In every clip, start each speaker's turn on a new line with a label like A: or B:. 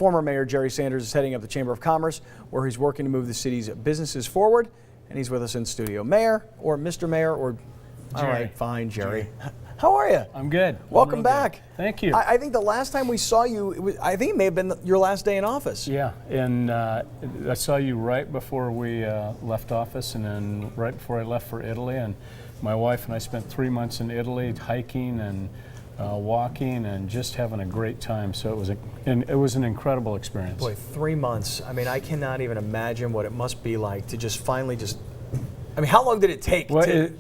A: Former Mayor Jerry Sanders is heading up the Chamber of Commerce, where he's working to move the city's businesses forward. And he's with us in studio. Mayor, or Mr. Mayor, or all right, fine, Jerry. How are you?
B: I'm good.
A: Welcome back.
B: Good. Thank you.
A: I think the last time we saw you, I think it may have been your last day in office.
B: Yeah, and I saw you right before we left office, and then right before I left for Italy. And my wife and I spent 3 months in Italy hiking and walking and just having a great time. So it was an incredible experience.
A: Boy, 3 months. I mean, I cannot even imagine what it must be like to just finally I mean, how long did it take?
B: Well,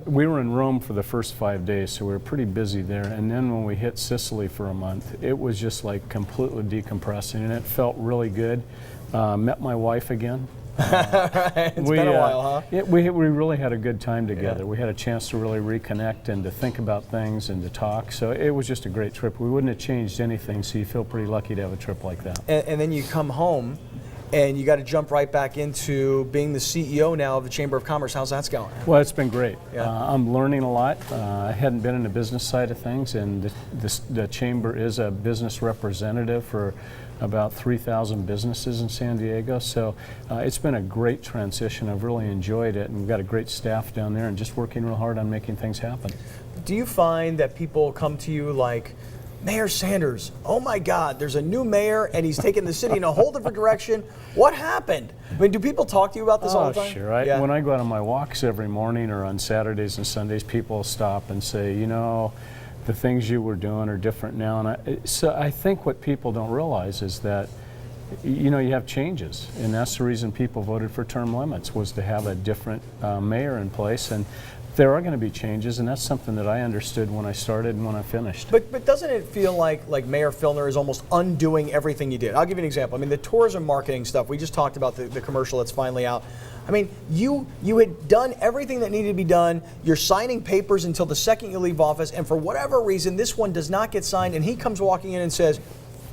B: we were in Rome for the first 5 days, so we were pretty busy there. And then when we hit Sicily for a month, it was just like completely decompressing, and it felt really good. Met my wife again.
A: It's been a while, huh?
B: We really had a good time together. Yeah. We had a chance to really reconnect and to think about things and to talk. So it was just a great trip. We wouldn't have changed anything, so you feel pretty lucky to have a trip like that.
A: And then you come home, and you got to jump right back into being the CEO now of the Chamber of Commerce. How's that going?
B: Well, it's been great.
A: Yeah.
B: I'm learning a lot. I hadn't been in the business side of things, and the Chamber is a business representative for about 3,000 businesses in San Diego. So it's been a great transition. I've really enjoyed it, and we've got a great staff down there and just working real hard on making things happen.
A: Do you find that people come to you like, Mayor Sanders, oh my God, there's a new mayor and he's taking the city in a whole different direction. What happened? I mean, do people talk to you about this all the time?
B: Sure.
A: Yeah.
B: When I go out on my walks every morning or on Saturdays and Sundays, people stop and say, you know, the things you were doing are different now. And so I think what people don't realize is that, you know, you have changes, and that's the reason people voted for term limits, was to have a different mayor in place. And there are going to be changes, and that's something that I understood when I started and when I finished.
A: But doesn't it feel like Mayor Filner is almost undoing everything you did? I'll give you an example. I mean, the tourism marketing stuff, we just talked about the commercial that's finally out. I mean, you had done everything that needed to be done. You're signing papers until the second you leave office, and for whatever reason, this one does not get signed, and he comes walking in and says,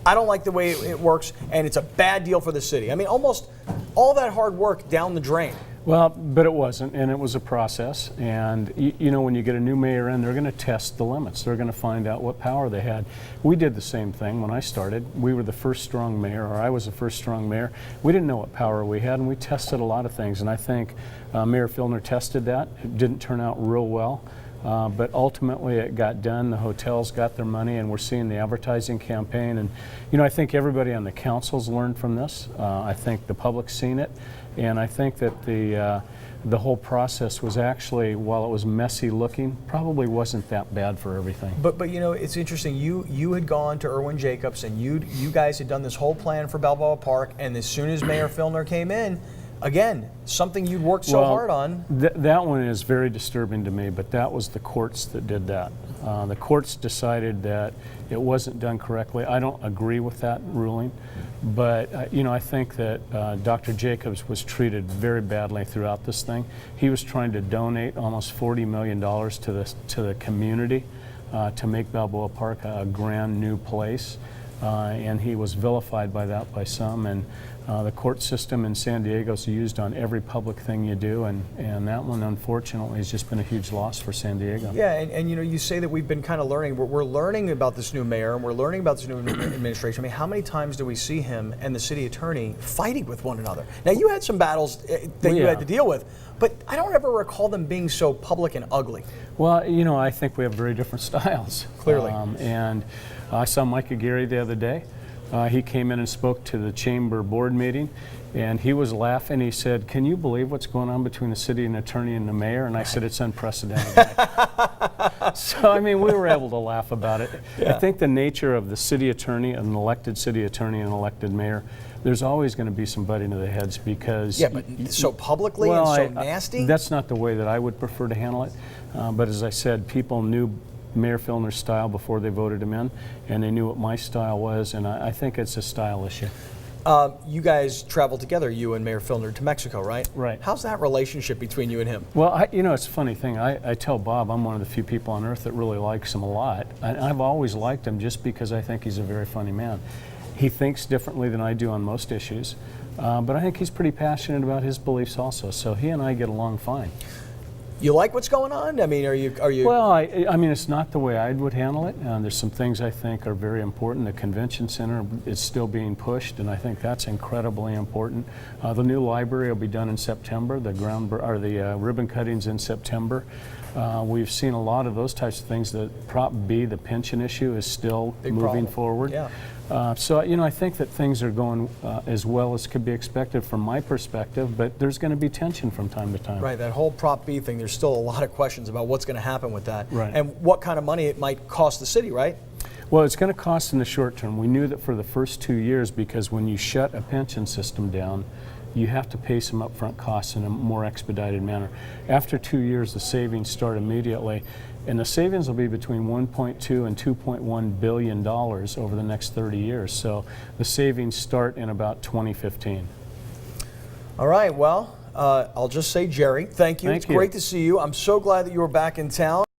A: I don't like the way it works, and it's a bad deal for the city. I mean, almost all that hard work down the drain.
B: Well, but it wasn't, and it was a process. And you know, when you get a new mayor in, they're going to test the limits. They're going to find out what power they had. We did the same thing when I started. We were the first strong mayor, or I was the first strong mayor. We didn't know what power we had, and we tested a lot of things. And I think Mayor Filner tested that. It didn't turn out real well. But ultimately it got done. The hotels got their money, and we're seeing the advertising campaign. And you know, I think everybody on the council's learned from this. I think the public's seen it, and I think that the whole process was actually, while it was messy looking, probably wasn't that bad for everything.
A: But you know, it's interesting. You had gone to Irwin Jacobs, and you guys had done this whole plan for Balboa Park, and as soon as Mayor Filner came in, again, something you'd worked so hard on.
B: That one is very disturbing to me, but that was the courts that did that. The courts decided that it wasn't done correctly. I don't agree with that ruling, but you know, I think that Dr. Jacobs was treated very badly throughout this thing. He was trying to donate almost $40 million to the community to make Balboa Park a grand new place. And he was vilified by that by some, and the court system in San Diego is used on every public thing you do, and that one unfortunately has just been a huge loss for San Diego.
A: Yeah, and you know, you say that we've been kind of learning, we're learning about this new mayor, and we're learning about this new administration. I mean, how many times do we see him and the city attorney fighting with one another? Now, you had some battles that you had to deal with, but I don't ever recall them being so public and ugly.
B: Well, you know, I think we have very different styles.
A: Clearly.
B: And I saw Mike Aguirre the other day. He came in and spoke to the chamber board meeting, and he was laughing. He said, "Can you believe what's going on between the city and attorney and the mayor?" And I said, "It's unprecedented." So, I mean, we were able to laugh about it. Yeah. I think the nature of the city attorney, an elected city attorney and an elected mayor, there's always going to be some butting of the heads because...
A: Yeah, but so publicly and so nasty?
B: That's not the way that I would prefer to handle it. But as I said, people knew Mayor Filner's style before they voted him in, and they knew what my style was, and I think it's a style issue.
A: You guys traveled together, you and Mayor Filner, to Mexico, right?
B: Right.
A: How's that relationship between you and him?
B: Well, you know, it's a funny thing. I tell Bob I'm one of the few people on earth that really likes him a lot. I've always liked him just because I think he's a very funny man. He thinks differently than I do on most issues, but I think he's pretty passionate about his beliefs also, so he and I get along fine.
A: You like what's going on? I mean, are you?
B: Well, I mean, it's not the way I would handle it. There's some things I think are very important. The convention center is still being pushed, and I think that's incredibly important. The new library will be done in September. The ribbon cutting's in September. We've seen a lot of those types of things. The Prop B, the pension issue, is still
A: Big
B: moving
A: problem.
B: forward.
A: Yeah.
B: So, you know, I think that things are going as well as could be expected from my perspective, but there's going to be tension from time to time.
A: Right, that whole Prop B thing, there's still a lot of questions about what's going to happen with that.
B: Right.
A: And what kind of money it might cost the city, right?
B: Well, it's going to cost in the short term. We knew that for the first 2 years, because when you shut a pension system down, you have to pay some upfront costs in a more expedited manner. After 2 years, the savings start immediately, and the savings will be between 1.2 and 2.1 billion dollars over the next 30 years. So the savings start in about 2015.
A: All right, well, I'll just say, Jerry, thank you.
B: Thank
A: It's
B: you.
A: great to see you. I'm so glad that you were back in town.